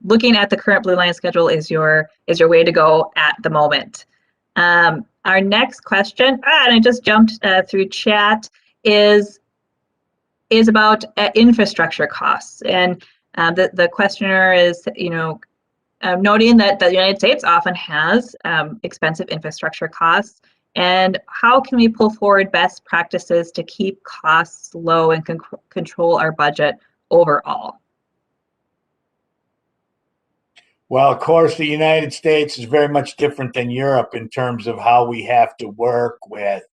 looking at the current Blue Line schedule is your way to go at the moment. Our next question, and I just jumped through chat, is about infrastructure costs, and the questioner is noting that the United States often has expensive infrastructure costs. And how can we pull forward best practices to keep costs low and control our budget overall? Well, of course, the United States is very much different than Europe in terms of how we have to work with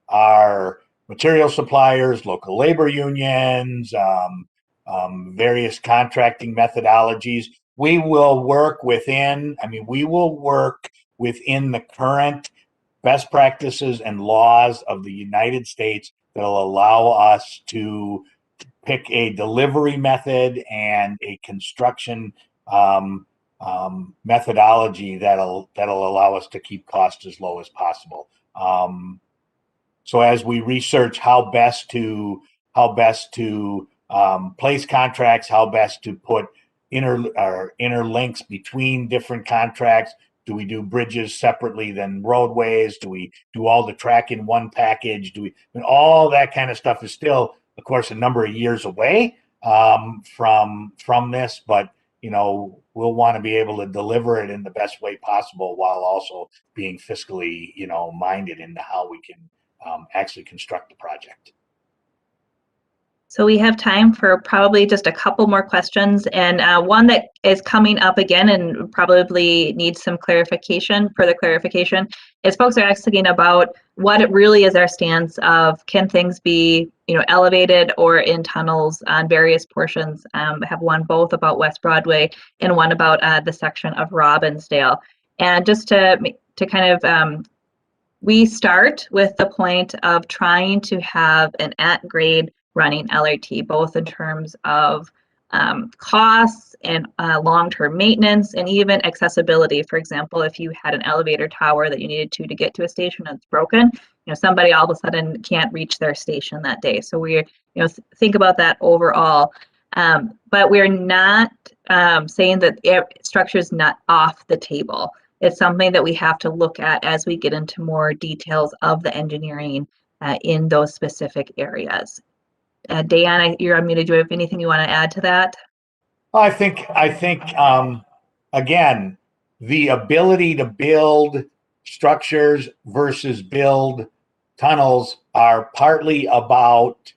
our material suppliers, local labor unions, various contracting methodologies. We will work within, the current best practices and laws of the United States that'll allow us to pick a delivery method and a construction methodology that'll allow us to keep costs as low as possible. So as we research how best to place contracts, how best to put interlinks between different contracts. Do we do bridges separately than roadways? Do we do all the track in one package? All that kind of stuff is still, of course, a number of years away from this, but we'll want to be able to deliver it in the best way possible while also being fiscally, minded into how we can actually construct the project. So we have time for probably just a couple more questions, and one that is coming up again and probably needs some further clarification, is folks are asking about what it really is our stance of, can things be elevated or in tunnels on various portions. I have one both about West Broadway and one about the section of Robbinsdale. And just to kind of we start with the point of trying to have an at-grade running LRT, both in terms of costs and long-term maintenance, and even accessibility. For example, if you had an elevator tower that you needed to get to a station that's broken, somebody all of a sudden can't reach their station that day. So we, think about that overall. But we're not saying that structure is not off the table. It's something that we have to look at as we get into more details of the engineering in those specific areas. Diane, you're unmuted. Do you have anything you want to add to that? I think again, the ability to build structures versus build tunnels are partly about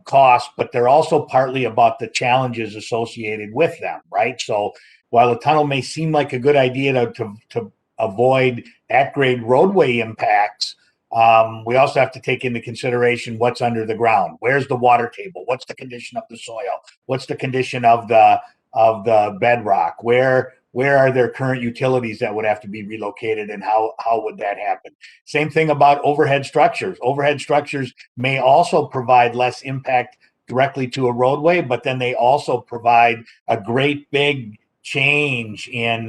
cost, but they're also partly about the challenges associated with them, right? So while a tunnel may seem like a good idea to avoid at-grade roadway impacts, we also have to take into consideration what's under the ground. Where's the water table? What's the condition of the soil? What's the condition of the bedrock? Where are there current utilities that would have to be relocated, and how would that happen? Same thing about overhead structures. Overhead structures may also provide less impact directly to a roadway, but then they also provide a great big change in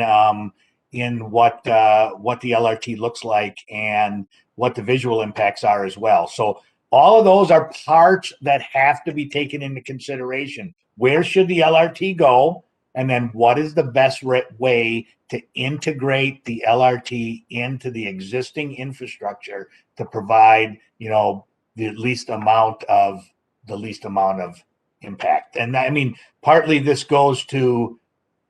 what the LRT looks like and what the visual impacts are as well. So all of those are parts that have to be taken into consideration. Where should the LRT go? And then what is the best way to integrate the LRT into the existing infrastructure to provide, the least amount of impact? And partly this goes to,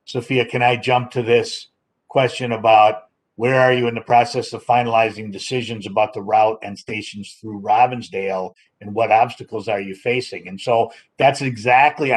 Sophia, can I jump to this question about where are you in the process of finalizing decisions about the route and stations through Robbinsdale, and what obstacles are you facing? And so that's exactly,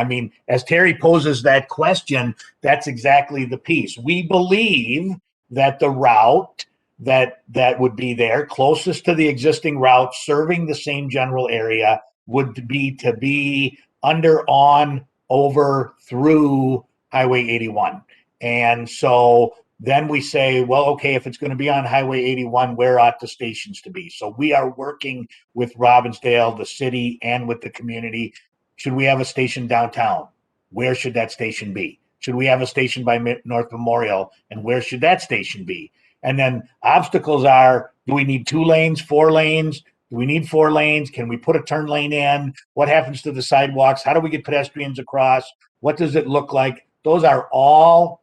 as Terry poses that question, that's exactly the piece. We believe that the route that would be there closest to the existing route serving the same general area would be to be under, on, over, through Highway 81. And so then we say, well, okay, if it's going to be on Highway 81, where ought the stations to be? So we are working with Robbinsdale, the city, and with the community. Should we have a station downtown? Where should that station be? Should we have a station by North Memorial? And where should that station be? And then obstacles are, do we need 2 lanes, 4 lanes? Do we need 4 lanes? Can we put a turn lane in? What happens to the sidewalks? How do we get pedestrians across? What does it look like? Those are all,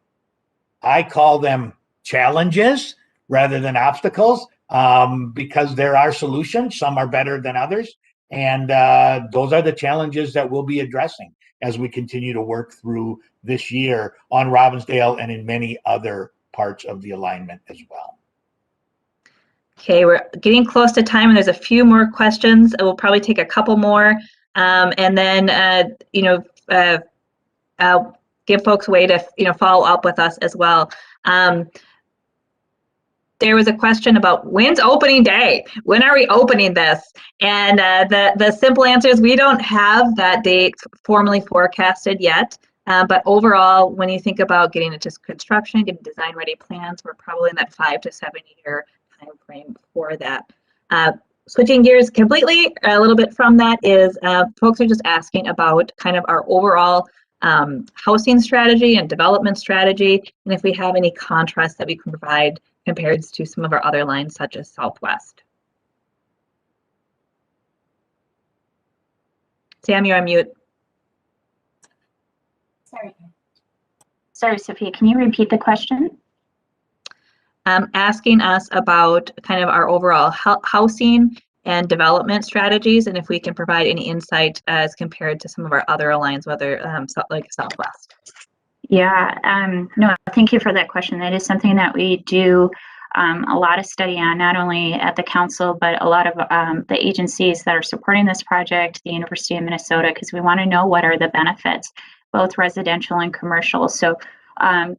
I call them challenges rather than obstacles, because there are solutions. Some are better than others. And those are the challenges that we'll be addressing as we continue to work through this year on Robbinsdale and in many other parts of the alignment as well. Okay, we're getting close to time, and there's a few more questions. We'll probably take a couple more, and then give folks a way to follow up with us as well. there was a question about when's opening day? When are we opening this? And the simple answer is we don't have that date formally forecasted yet. But overall, when you think about getting into construction, getting design ready plans, we're probably in that 5 to 7 year time frame for that. Switching gears completely a little bit from that is folks are just asking about kind of our overall housing strategy and development strategy, and if we have any contrast that we can provide compared to some of our other lines such as Southwest. Sam, you're on mute. Sorry, Sophia, can you repeat the question? Asking us about kind of our overall housing and development strategies, and if we can provide any insight as compared to some of our other lines, whether like Southwest. Yeah, no, thank you for that question. That is something that we do a lot of study on, not only at the council, but a lot of the agencies that are supporting this project, the University of Minnesota, because we want to know what are the benefits, both residential and commercial. So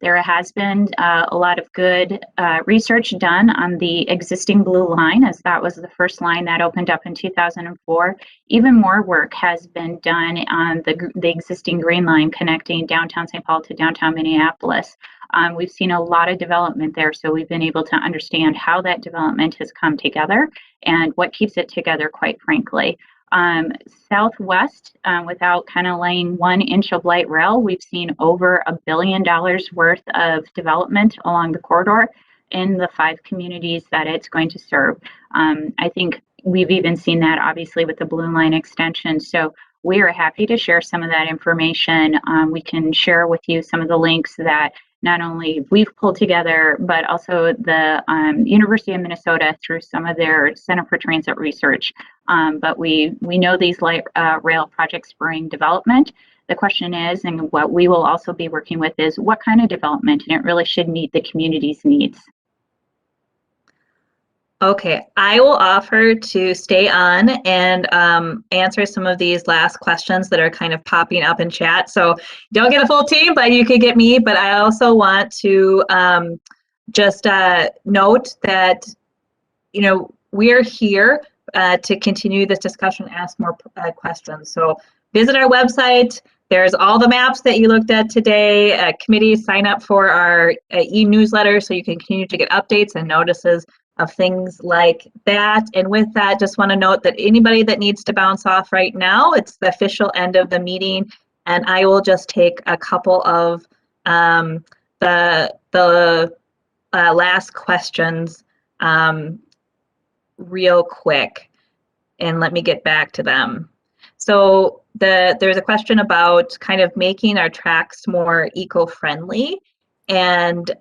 there has been a lot of good research done on the existing blue line, as that was the first line that opened up in 2004. Even more work has been done on the existing green line connecting downtown St. Paul to downtown Minneapolis. We've seen a lot of development there, so we've been able to understand how that development has come together and what keeps it together, quite frankly. Southwest, without kind of laying 1 inch of light rail, we've seen over $1 billion worth of development along the corridor in the 5 communities that it's going to serve. I think we've even seen that obviously with the Blue Line extension. So we are happy to share some of that information. We can share with you some of the links that not only we've pulled together, but also the University of Minnesota through some of their Center for Transit Research. But we know these light rail projects bring development. The question is, and what we will also be working with is what kind of development, and it really should meet the community's needs. Okay, I will offer to stay on and answer some of these last questions that are kind of popping up in chat. So don't get a full team, but you could get me. But I also want to just note that, you know, we're here to continue this discussion, ask more questions. So visit our website. There's all the maps that you looked at today. Committees, sign up for our e-newsletter so you can continue to get updates and notices of things like that. And with that, just want to note that anybody that needs to bounce off right now, it's the official end of the meeting, and I will just take a couple of the last questions real quick, and let me get back to them. So there's a question about kind of making our tracks more eco-friendly and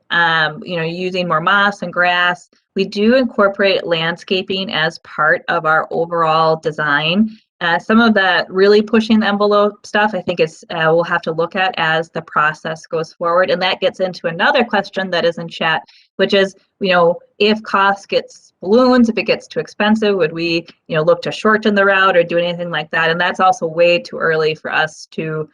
you know, using more moss and grass. We do incorporate landscaping as part of our overall design. Some of that really pushing the envelope stuff, I think it's we'll have to look at as the process goes forward. And that gets into another question that is in chat, which is, you know, if cost gets balloons, if it gets too expensive, would we, you know, look to shorten the route or do anything like that? And that's also way too early for us to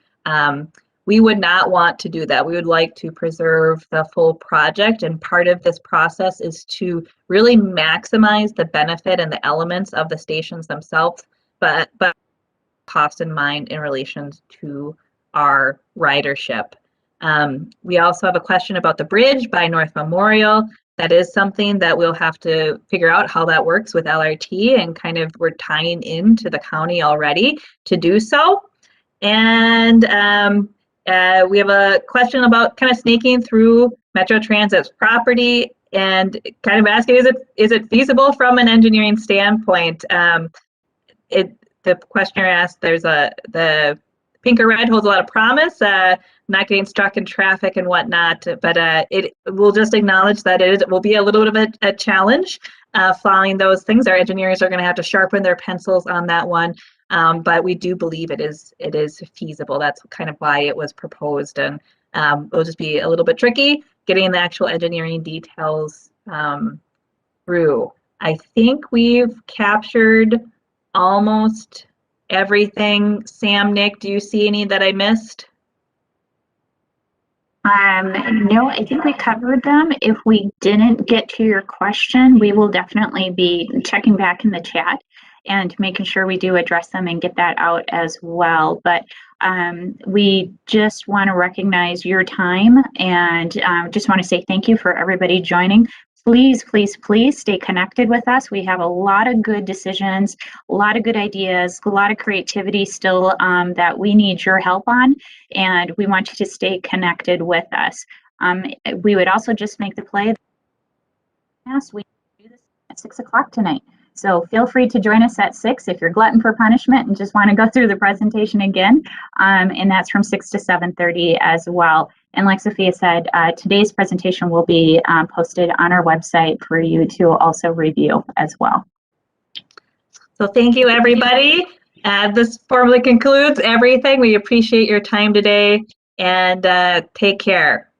we would not want to do that. We would like to preserve the full project, and part of this process is to really maximize the benefit and the elements of the stations themselves, but cost in mind in relation to our ridership. We also have a question about the bridge by North Memorial. That is something that we'll have to figure out how that works with LRT, and kind of we're tying into the county already to do so. And we have a question about kind of snaking through Metro Transit's property and kind of asking, is it feasible from an engineering standpoint? The questioner asked, the pink or red holds a lot of promise, not getting stuck in traffic and whatnot, but it will just acknowledge that it will be a little bit of a challenge following those things. Our engineers are going to have to sharpen their pencils on that one. But we do believe it is feasible. That's kind of why it was proposed, and it'll just be a little bit tricky getting the actual engineering details through. I think we've captured almost everything. Sam, Nick, do you see any that I missed? No, I think we covered them. If we didn't get to your question, we will definitely be checking back in the chat and making sure we do address them and get that out as well. But we just want to recognize your time and just want to say thank you for everybody joining. Please, please, please stay connected with us. We have a lot of good decisions, a lot of good ideas, a lot of creativity still that we need your help on, and we want you to stay connected with us. We would also just make the play. We do this at 6 o'clock tonight. So feel free to join us at 6 if you're glutton for punishment and just want to go through the presentation again. And that's from 6 to 7:30 as well. And like Sophia said, today's presentation will be posted on our website for you to also review as well. So thank you, everybody. This formally concludes everything. We appreciate your time today, and take care.